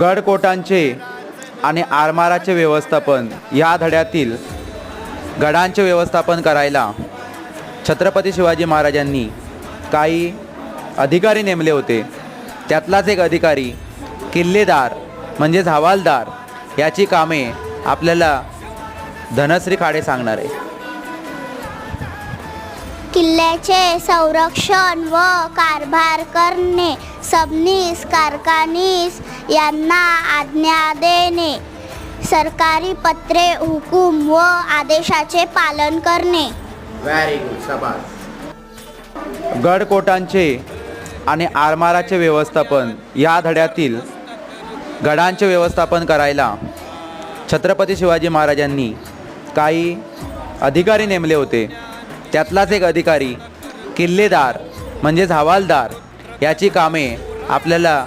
गडकोटांचे आणि आरमाराचे व्यवस्थापन या धड्यातील गडांचे व्यवस्थापन करायला छत्रपती शिवाजी महाराजांनी काही अधिकारी नेमले होते। त्यातलाच एक अधिकारी किल्लेदार म्हणजेच हवालदार याची कामे आपल्याला धनश्री खाडे सांगणार आहे। किल्ल्याचे संरक्षण व कारभार करणे, सबनीस कारकानीस यांना आज्ञा देणे, सरकारी पत्रे, हुकूम व आदेशाचे पालन करणे। व्हेरी गुड, शाबास। गडकोटांचे आणि आरमाराचे व्यवस्थापन या धड्यातील गडांचे व्यवस्थापन करायला छत्रपती शिवाजी महाराजांनी काही अधिकारी नेमले होते। त्यातलाच एक अधिकारी किल्लेदार म्हणजेच हवालदार याची कामे आपल्याला